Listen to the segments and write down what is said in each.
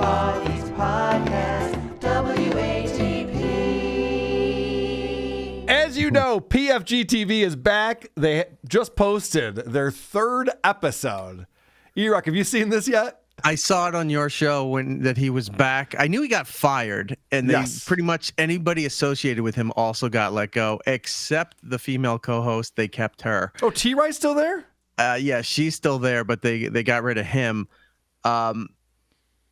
East Podcast, WATP. As you know, PFG-TV is back. They just posted their 3rd episode. Erik, have you seen this yet? I saw it on your show that he was back. I knew he got fired, and pretty much anybody associated with him also got let go, except the female co-host. They kept her. Oh, T-Rice still there? Yeah, she's still there, but they got rid of him.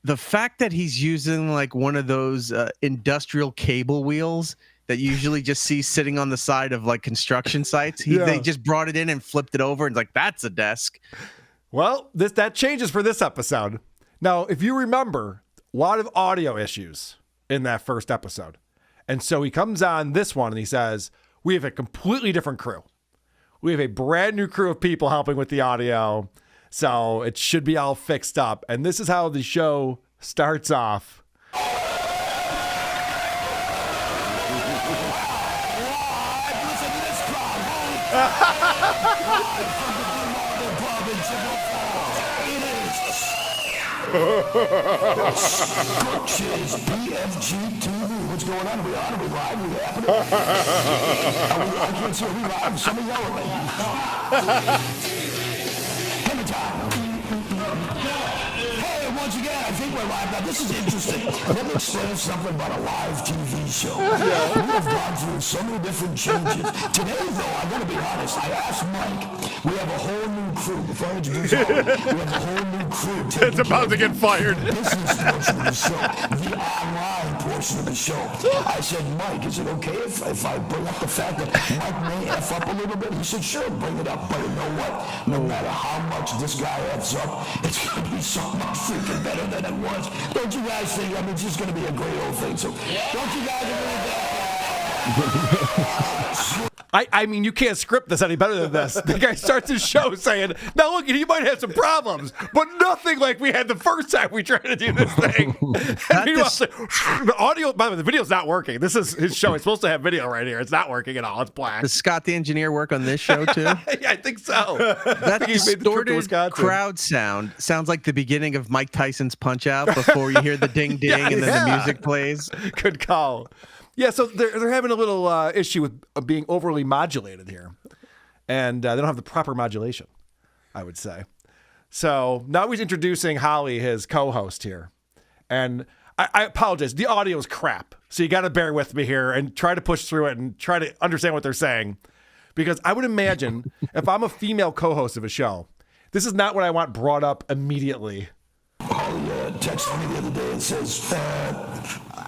The fact that he's using like one of those industrial cable wheels that you usually just see sitting on the side of like construction sites, they just brought it in and flipped it over and like, that's a desk. Well, that changes for this episode. Now, if you remember, a lot of audio issues in that first episode. And so he comes on this one and he says, we have a completely different crew. We have a brand new crew of people helping with the audio. So it should be all fixed up. And this is how the show starts off. Scorch's PFG-TV. What's going on? Are we on? Are we live? Are we happening? I can't see. Are we live? Somebody yell at me. Hammer time. Hey, once again, I think we're live. Now, this is interesting. Let me explain something about a live TV show. We have gone through so many different changes. Today, though, I'm going to be honest. I asked Mike. We have a whole new crew. Before I introduce all, we have a whole new crew. It's about to get fired. The business portion of the show, the online portion of the show. I said, Mike, is it okay if I bring up the fact that Mike may F up a little bit? He said, sure, bring it up. But you know what? No matter how much this guy F's up, it's going to be so much freaking better than it was. Don't you guys think? I mean, it's just going to be a great old thing. So don't you guys agree with that? I mean, you can't script this any better than this. The guy starts his show saying, now look, he might have some problems, but nothing like we had the first time we tried to do this thing. The audio, by the way, the video's not working. This is his show. It's supposed to have video right here. It's not working at all. It's black. Does Scott the engineer work on this show too? Yeah, I think so. That distorted crowd sounds like the beginning of Mike Tyson's Punch-Out before you hear the ding-ding and then the music plays. Good call. Yeah, so they're having a little issue with being overly modulated here. And they don't have the proper modulation, I would say. So now he's introducing Holly, his co-host here. And I apologize. The audio is crap. So you got to bear with me here and try to push through it and try to understand what they're saying. Because I would imagine if I'm a female co-host of a show, this is not what I want brought up immediately. Holly texted me the other day and says,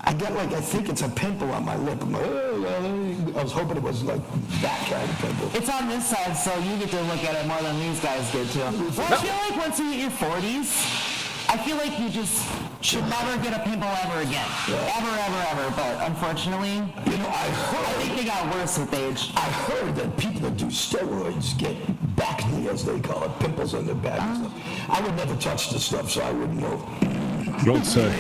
I got I think it's a pimple on my lip. I'm like, I was hoping it was like that kind of pimple. It's on this side, so you get to look at it more than these guys get to. Well, I feel like once you hit your 40s, I feel like you just should never get a pimple ever again. Yeah. Ever. But unfortunately, I think they got worse with age. I heard that people that do steroids get bacne, as they call it, pimples on their back and stuff. I would never touch the stuff, so I wouldn't know. Don't say.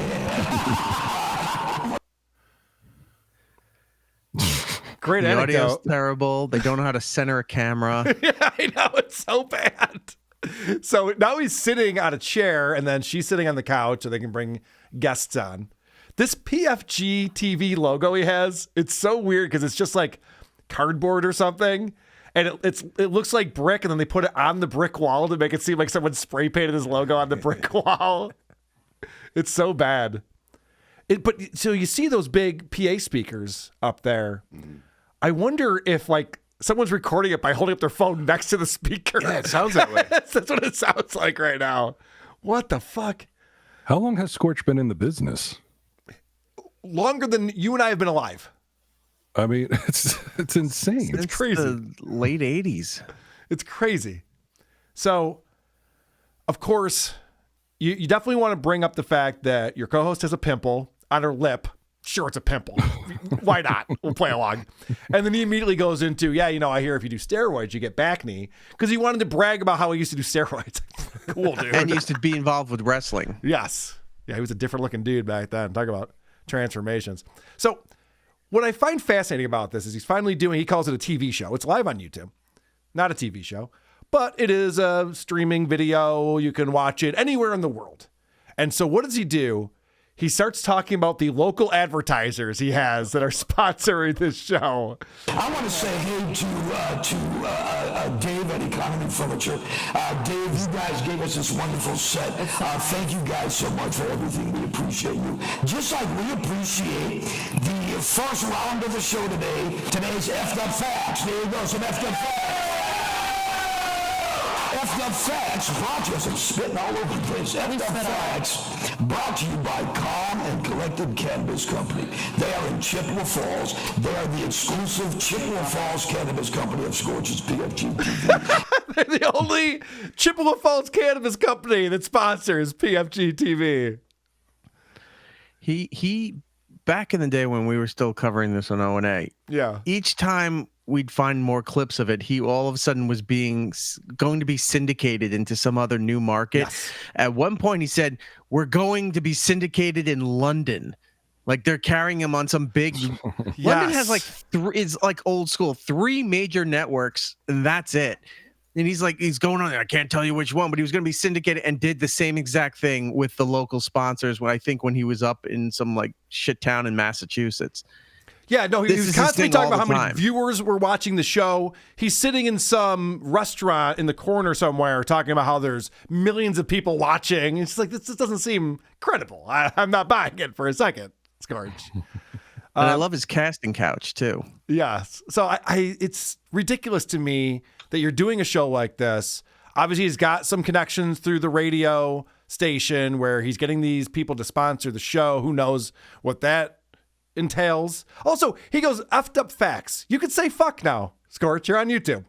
Great the anecdote. Audio's terrible. They don't know how to center a camera. Yeah, I know. It's so bad. So now he's sitting on a chair and then she's sitting on the couch so they can bring guests on. This PFG-TV logo he has, it's so weird because it's just like cardboard or something. And it looks like brick, and then they put it on the brick wall to make it seem like someone spray painted his logo on the brick wall. It's so bad. But so you see those big PA speakers up there. I wonder if someone's recording it by holding up their phone next to the speaker. Yeah, it sounds that way. That's what it sounds like right now. What the fuck? How long has Scorch been in the business? Longer than you and I have been alive. I mean, it's insane. It's crazy. The late 80s. It's crazy. So, of course, you definitely want to bring up the fact that your co-host has a pimple on her lip. Sure, it's a pimple. Why not? We'll play along. And then he immediately goes into, I hear if you do steroids, you get bacne. Because he wanted to brag about how he used to do steroids. Cool, dude. And used to be involved with wrestling. Yes. Yeah, he was a different looking dude back then. Talk about transformations. So what I find fascinating about this is he calls it a TV show. It's live on YouTube. Not a TV show. But it is a streaming video. You can watch it anywhere in the world. And so what does he do? he starts talking about the local advertisers he has that are sponsoring this show. I want to say hey to Dave at Economy Furniture. Dave, you guys gave us this wonderful set. Thank you guys so much for everything. We appreciate you. Just like we appreciate the first round of the show today. Today's F'd Up Facts. There you go, some F'd Up Facts. F'd Up Facts brought to you. I'm spitting all over the place. F'd Up Facts brought to you by Calm and Collected Cannabis Company. They are in Chippewa Falls. They are the exclusive Chippewa Falls Cannabis Company of Scorch's PFG-TV. They're the only Chippewa Falls cannabis company that sponsors PFG-TV. He back in the day when we were still covering this on O&A, Yeah. each time we'd find more clips of it, he all of a sudden was going to be syndicated into some other new market. Yes. At one point he said, we're going to be syndicated in London. Like they're carrying him on some big London has like it's like old school, 3 major networks, and that's it. And he's going on there. I can't tell you which one, but he was going to be syndicated and did the same exact thing with the local sponsors when he was up in some like shit town in Massachusetts. Yeah, no, he This was is his constantly thing talking all about the how many time. viewers were watching the show. He's sitting in some restaurant in the corner somewhere talking about how there's millions of people watching. It's like, this doesn't seem credible. I'm not buying it for a second, Scorch. And I love his casting couch too. Yes. So I it's ridiculous to me that you're doing a show like this. Obviously, he's got some connections through the radio station where he's getting these people to sponsor the show. Who knows what that entails? Also, he goes, F'd Up Facts. You could say fuck now, Scorch. You're on YouTube.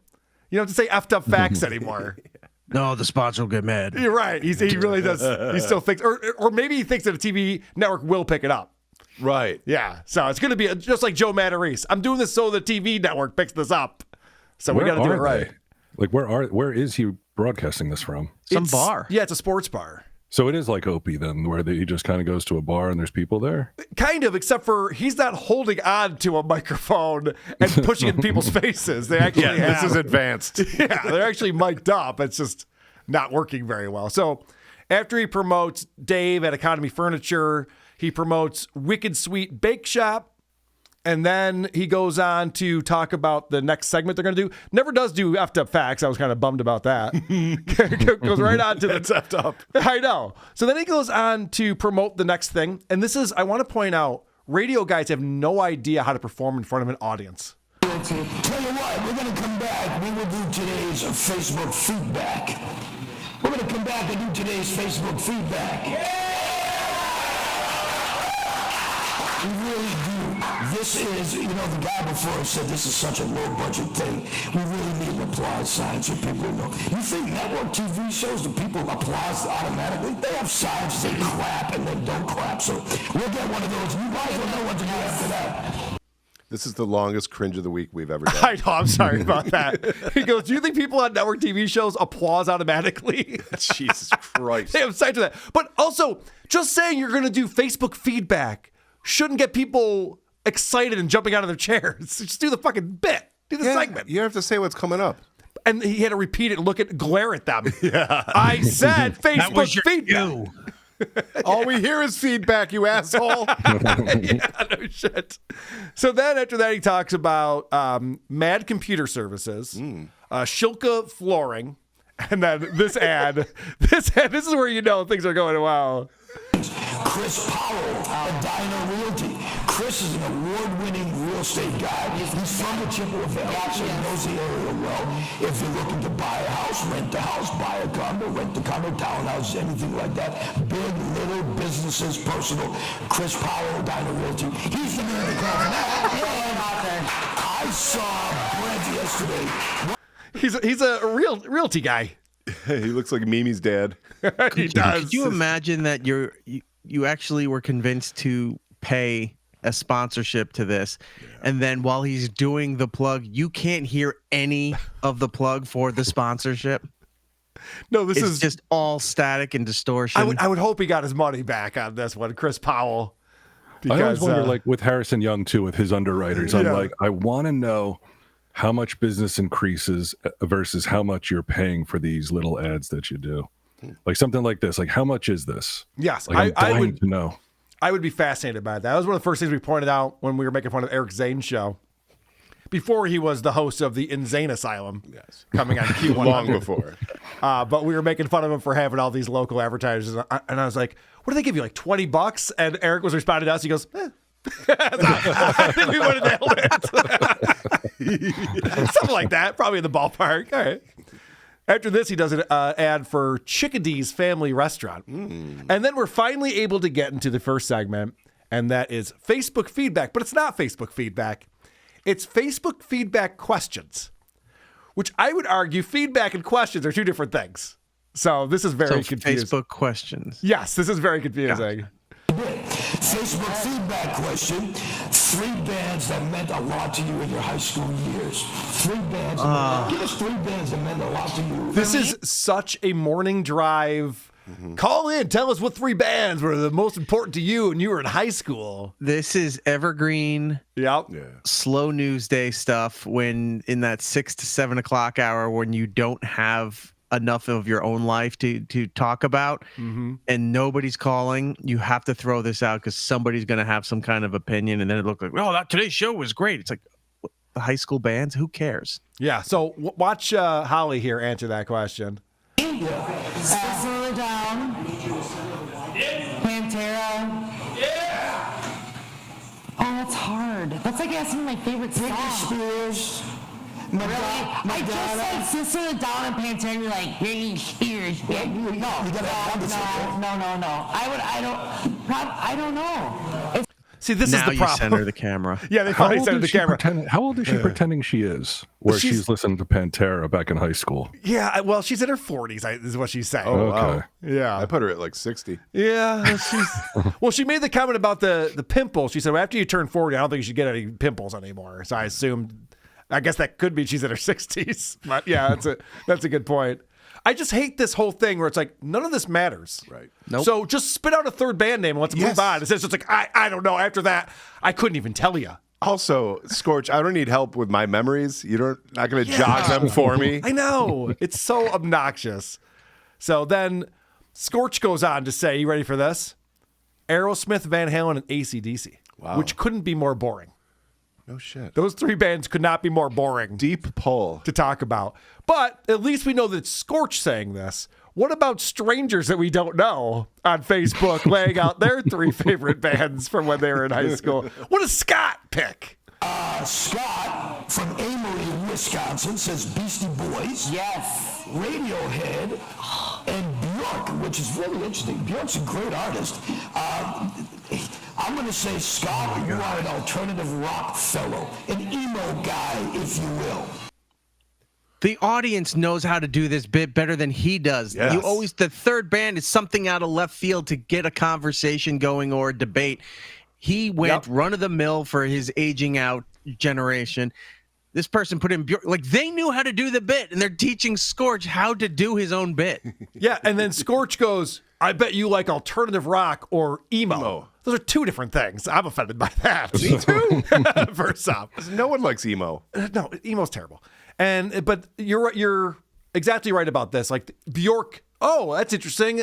You don't have to say F'd Up Facts anymore. No, the sponsor will get mad. You're right. He really does. He still thinks, or maybe he thinks that a TV network will pick it up. Right. Yeah. So it's going to be just like Joe Matarese. I'm doing this so the TV network picks this up. So we got to do it right. Like, where is he broadcasting this from? Some bar. Yeah, it's a sports bar. So it is like Opie then, where he just kind of goes to a bar and there's people there? Kind of, except for he's not holding on to a microphone and pushing it in people's faces. They actually This is advanced. Yeah, they're actually mic'd up. It's just not working very well. So after he promotes Dave at Economy Furniture, he promotes Wicked Sweet Bake Shop. And then he goes on to talk about the next segment they're going to do. Never does do F'd Up Facts. I was kind of bummed about that. Goes right on to the F'd Up. I know. So then he goes on to promote the next thing. And this is, I want to point out, radio guys have no idea how to perform in front of an audience. Tell you what, we're going to come back. We will do today's Facebook feedback. We're going to come back and do today's Facebook feedback. We really do. This is, the guy before us said this is such a low-budget thing. We really need an applause sign so people know. You think network TV shows, the people applause automatically? They have signs that say clap and then don't clap. So we'll get one of those. You guys will know what to do after that. This is the longest cringe of the week we've ever done. I know. I'm sorry about that. He goes, do you think people on network TV shows applause automatically? Jesus Christ. They have sight to that. But also, just saying you're going to do Facebook feedback shouldn't get people excited and jumping out of their chairs. Just do the fucking bit. Do the segment. You have to say what's coming up. And he had to repeat it and glare at them. Yeah. I said Facebook feedback. All we hear is feedback, you asshole. Yeah, no shit. So then after that, he talks about Mad Computer Services, Shilka Flooring, and then this ad. This is where you know things are going well. Chris Powell of Diner Realty. Chris is an award-winning real estate guy. He's from the Chippewa Valley, so he knows the area well. If you're looking to buy a house, rent a house, buy a condo, rent a condo, townhouse, anything like that, big, little, businesses, personal, Chris Powell of Diner Realty. He's the man to call. I saw Brent yesterday. He's a realty guy. He looks like Mimi's dad. He does. Could you imagine that you actually were convinced to pay a sponsorship to this, and then while he's doing the plug, you can't hear any of the plug for the sponsorship? No, this It's is just all static and distortion. I would hope he got his money back on this one, Chris Powell. I always Because, wonder, like with Harrison Young too, with his underwriters, I'm like, I want to know how much business increases versus how much you're paying for these little ads that you do. Like something like this, like how much is this? yes, Like, I'm I dying would to know. I would be fascinated by that. That was one of the first things we pointed out when we were making fun of Erik Zane's show. Before he was the host of the Insane Asylum, coming on Q100. Long before. But we were making fun of him for having all these local advertisers. And I was like, what do they give you, like $20? And Erik was responding to us. He goes, I think we would have nailed it. Something like that. Probably in the ballpark. All right. After this, he does an ad for Chickadee's Family Restaurant. And then we're finally able to get into the first segment, and that is Facebook feedback. But it's not Facebook feedback. It's Facebook feedback questions, which I would argue feedback and questions are two different things. So this is very confusing. Facebook questions. Yes, this is very confusing. Facebook feedback question. 3 bands that meant a lot to you in your high school years. 3 bands. Give us 3 bands that meant a lot to you. This is such a morning drive. Call in. Tell us what 3 bands were the most important to you when you were in high school. This is evergreen, Yep. slow news day stuff when in that 6 to 7 o'clock hour when you don't have enough of your own life to talk about and nobody's calling, you have to throw this out because somebody's going to have some kind of opinion, and then it looked like, oh, today's show was great. It's like, what, the high school bands, who cares? Yeah. So watch Holly here answer that question. System of a Down. Pantera. Oh, that's hard. That's like asking my favorite song. Spears. Really? I just said System of a Down and Pantera, and you're like, Britney Spears. No. I don't know. See, this now is the you problem. center the camera. Yeah, they finally centered the camera. How old is she pretending she is? Where she's listening to Pantera back in high school. Yeah, well, she's in her 40s, is what she's saying. Oh, Okay. wow. Yeah. I put her at like 60. Yeah, well, she made the comment about the pimples. She said, well, after you turn 40, I don't think you should get any pimples anymore. So I guess that could be she's in her 60s. But yeah, that's a good point. I just hate this whole thing where it's like, none of this matters. Right. Nope. So just spit out a third band name and let's move on. It's just like, I don't know. After that, I couldn't even tell you. Also, Scorch, I don't need help with my memories. You're not going to jog them for me. I know. It's so obnoxious. So then Scorch goes on to say, you ready for this? Aerosmith, Van Halen, and AC/DC. Wow. Which couldn't be more boring. No shit. Those 3 bands could not be more boring Deep pull. to talk about. But at least we know that it's Scorch saying this. What about strangers that we don't know on Facebook laying out their 3 favorite bands from when they were in high school? What does Scott pick? Scott from Amory, Wisconsin says Beastie Boys. Yes. Radiohead, and Bjork, which is really interesting. Bjork's a great artist. I'm going to say, Scott, you are an alternative rock fellow, an emo guy, if you will. The audience knows how to do this bit better than he does. Yes. The third band is something out of left field to get a conversation going or a debate. He went run of the mill for his aging out generation. This person put in Bjork, like they knew how to do the bit, and they're teaching Scorch how to do his own bit. Yeah, and then Scorch goes, I bet you like alternative rock or emo. Those are 2 different things. I'm offended by that. Me too. First off. No one likes emo. No, emo's terrible. But you're exactly right about this. Like Bjork, oh, that's interesting.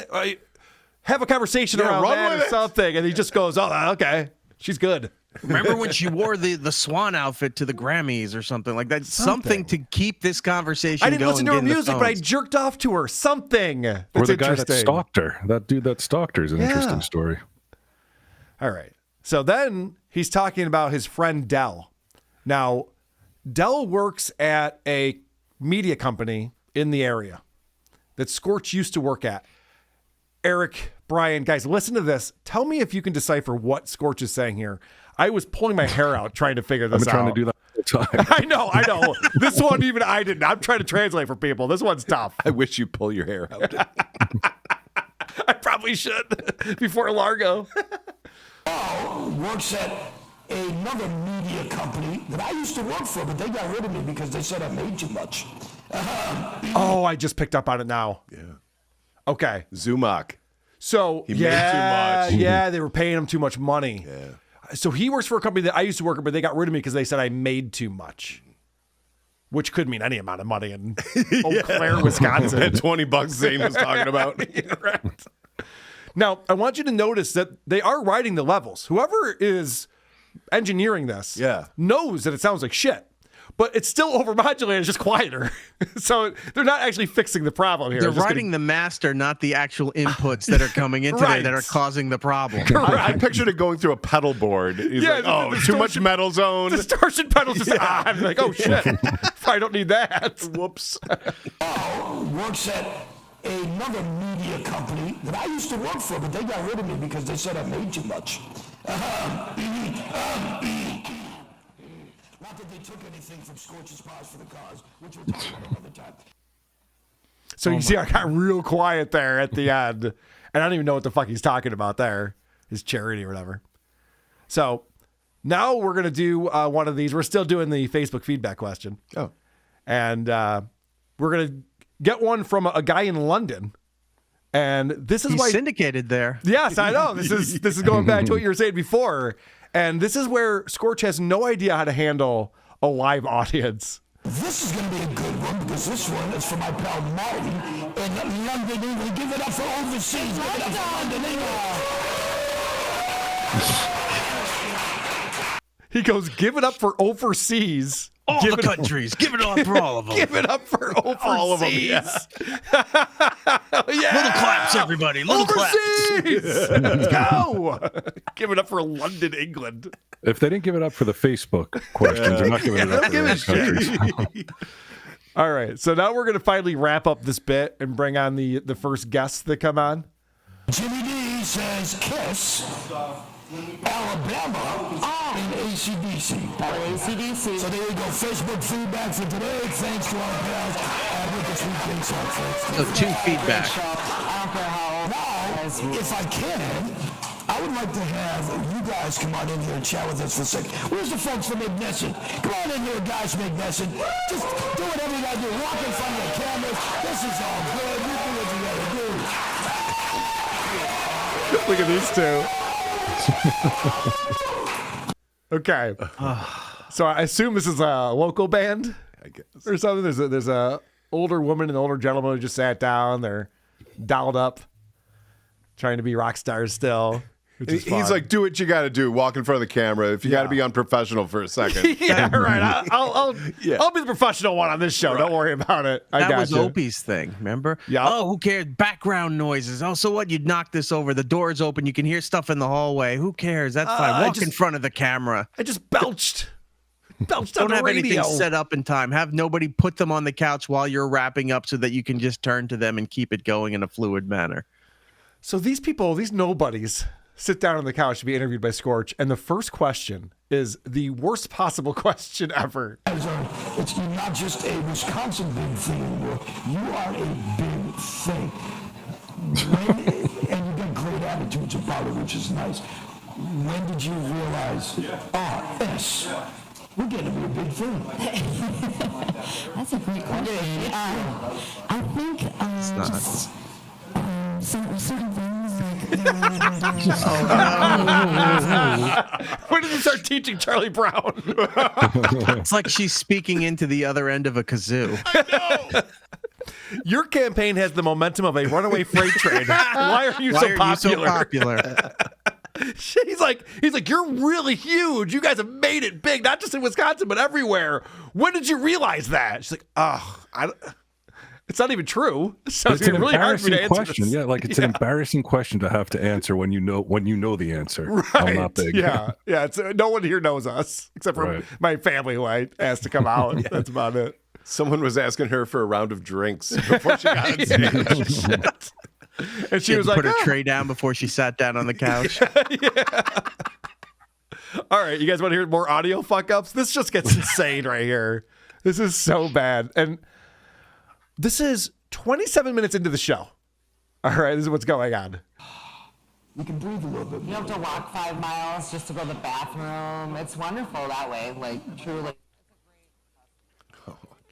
Have a conversation around run that with or it. something. And he just goes, oh, okay, she's good. Remember when she wore the swan outfit to the Grammys or something like that? Something to keep this conversation I didn't going. listen to her get in the music, but I phones. jerked off to her. Something that's Or the guy that interesting. stalked her. That dude that stalked her is an interesting story. All right. So then he's talking about his friend Dell. Now, Dell works at a media company in the area that Scorch used to work at. Erik, Bryan, guys, listen to this. Tell me if you can decipher what Scorch is saying here. I was pulling my hair out trying to figure this I've been out. trying to do that all the time. I know. This one, even I didn't. I'm trying to translate for people. This one's tough. I wish you'd pull your hair out. I probably should before Largo. Works at another media company that I used to work for, but they got rid of me because they said I made too much. Oh, I just picked up on it now. Yeah. Okay. Zumak. So He made too much. Yeah, they were paying him too much money. Yeah. So he works for a company that I used to work at, but they got rid of me because they said I made too much, which could mean any amount of money in Eau Claire, Wisconsin. That $20 Zane was talking about. Right. Now, I want you to notice that they are writing the levels. Whoever is engineering this knows that it sounds like shit. But it's still overmodulated, it's just quieter. So they're not actually fixing the problem here. They're writing the master, not the actual inputs that are coming in today that are causing the problem. I pictured it going through a pedal board. He's like, oh, too much metal zone. Distortion pedals just on. Like, oh shit, I don't need that. Whoops. Works at another media company that I used to work for, but they got rid of me because they said I made too much. Not that they took anything from Scorch's Pause for the Cause, which we'll talk about another time. So you see, I got real quiet there at the end, and I don't even know what the fuck he's talking about there. His charity or whatever. So now we're going to do one of these. We're still doing the Facebook feedback question. Oh. And we're going to get one from a guy in London. And this is He's syndicated there. Yes, I know. This is going back to what you were saying before. And this is where Scorch has no idea how to handle a live audience. This is going to be a good one because this one is for my pal Marty in London, England. Give it up for overseas. Give it up for London, England. He goes, give it up for overseas. All the countries. Give it up for all of them. Give it up for overseas. All of them, yeah. Little claps, everybody. Little overseas. claps. Let's go. Give it up for London, England. If they didn't give it up for the Facebook questions, they're not giving it up for the other countries. All right. So now we're going to finally wrap up this bit and bring on the first guests that come on. Jimmy D says Kiss, Alabama, and AC/DC. AC/DC. So there you go. Facebook feedback for today. Thanks to our pals with this weekend song, folks. So 2 feedback. I don't care how old. Now, if I can, I would like to have you guys come on in here and chat with us for a second. Where's the folks from McNesson? Come on in here, guys from McNesson. Just do whatever you gotta do. Walk in front of the cameras. This is all good. You do what you gotta do. Look at these two. Okay. So I assume this is a local band, I guess. or something. There's a older woman and an older gentleman who just sat down. They're dolled up, trying to be rock stars still. Which is He's fun. like, do what you got to do. Walk in front of the camera. If you got to be unprofessional for a second. yeah, right. I'll be the professional one on this show. Don't worry about it. That was Opie's thing, remember? Yeah. Oh, who cares? Background noises. Oh, so what? You'd knock this over. The door's open. You can hear stuff in the hallway. Who cares? That's fine. Walk in front of the camera. I just belched. Belched on Don't the have radio. anything set up in time. Have nobody put them on the couch while you're wrapping up so that you can just turn to them and keep it going in a fluid manner. So these people, these nobodies, sit down on the couch to be interviewed by Scorch, and the first question is the worst possible question ever. It's not just a Wisconsin big thing anymore. You are a big thing. And you got great attitudes about it, which is nice. When did you realize, RS, we're getting to be a big thing? That's a great question. I think just certain things When did you start teaching Charlie Brown? It's like she's speaking into the other end of a kazoo. Your campaign has the momentum of a runaway freight train. Why are you so popular? He's like, you're really huge. You guys have made it big, not just in Wisconsin, but everywhere. When did you realize that? She's like, it's not even true. So It's an really hard for me embarrassing to answer question. this. Yeah, like it's an embarrassing question to have to answer when you know the answer. Right. I'm not big. Yeah. It's no one here knows us except for my family who I asked to come out. That's about it. Someone was asking her for a round of drinks before she got on stage. And she was like, put her tray down before she sat down on the couch. All right, you guys want to hear more audio fuck ups? This just gets insane right here. This is so bad. And this is 27 minutes into the show. All right, this is what's going on. You can breathe a little bit. You have to walk 5 miles just to go to the bathroom. It's wonderful that way, like truly.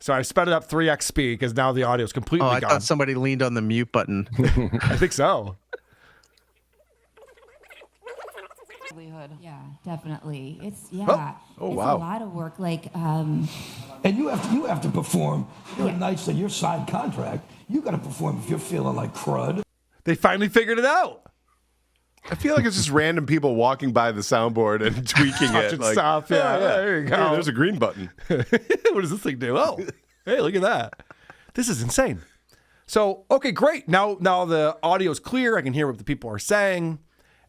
So I sped it up 3x speed because now the audio is completely I gone. thought somebody leaned on the mute button. I think so. Yeah, definitely. It's it's wow. a lot of work. Like, And you have to perform. There are nights that you're signed contract. You got to perform if you're feeling like crud. They finally figured it out. I feel like it's just random people walking by the soundboard and tweaking it. Touching stuff. Yeah, there you go. Hey, there's a green button. What does this thing do? Oh, hey, look at that. This is insane. So, okay, great. Now the audio is clear. I can hear what the people are saying.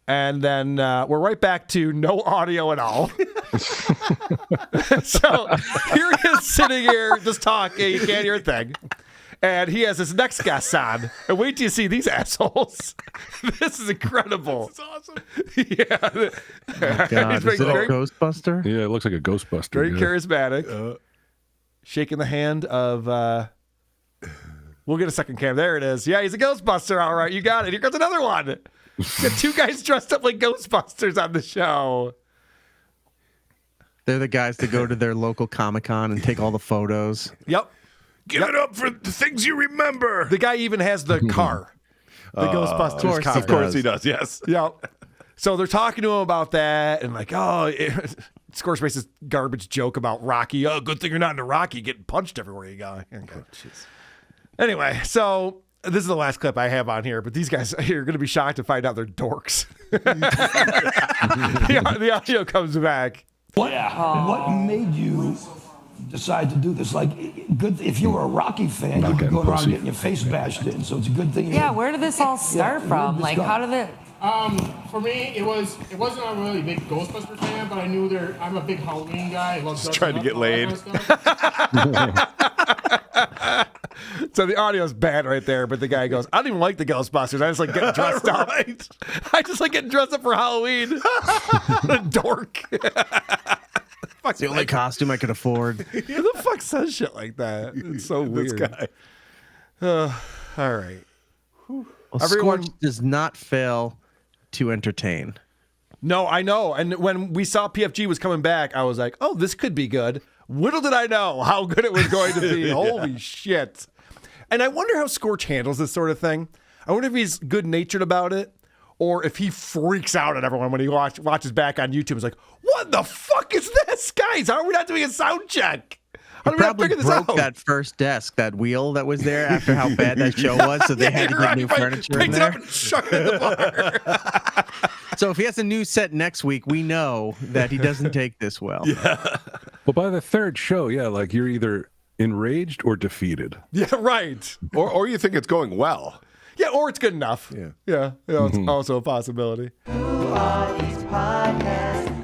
And then we're right back to no audio at all. So here he is sitting here just talking. You can't hear a thing. And he has his next guest on. And wait till you see these assholes. This is incredible. It's awesome. Yeah. God, He's is it a very, Ghostbuster? Yeah, it looks like a Ghostbuster. very yeah. charismatic. Shaking the hand of... we'll get a second cam. There it is. Yeah, he's a Ghostbuster. All right, you got it. Here comes another one. Got two guys dressed up like Ghostbusters on the show. They're the guys that go to their local Comic-Con and take all the photos. Yep. Give it up for the things you remember. The guy even has the car. The Ghostbusters car. Of course he does, yes. Yep. So they're talking to him about that and like, Scorch makes this garbage joke about Rocky. Oh, good thing you're not into Rocky, getting punched everywhere you go. Okay. Anyway, so this is the last clip I have on here, but these guys are going to be shocked to find out they're dorks. The audio comes back. What made you decide to do this? Like, good if you were a Rocky fan, you could go around getting your face bashed in. So it's a good thing. Yeah, where did this all start from? Like, how did it? For me, it wasn't a really big Ghostbusters fan, but I knew I'm a big Halloween guy. I love Just trying to get laid. So the audio's bad right there, but the guy goes, I don't even like the Ghostbusters. I just like getting dressed up. Right. I just like getting dressed up for Halloween. The dork. It's the only costume I could afford. Who the fuck says shit like that? It's so weird. This guy. All right. Well, Everyone- Scorch does not fail to entertain. No, I know. And when we saw PFG was coming back, I was like, oh, this could be good. Little did I know how good it was going to be. Holy shit. And I wonder how Scorch handles this sort of thing. I wonder if he's good-natured about it or if he freaks out at everyone when he watches back on YouTube. He's like, what the fuck is this? Guys, how are we not doing a sound check? How He do we not probably figure this broke out? that first desk, that wheel that was there after how bad that show was, so they had to you're get right. new He furniture in picked it up there. and chucked it in the bar. So if he has a new set next week, we know that he doesn't take this well. Well, by the third show, yeah, like you're either enraged or defeated. Yeah, right. Or you think it's going well. Yeah, or it's good enough. Yeah. Yeah, it's also a possibility. Who are these podcasts?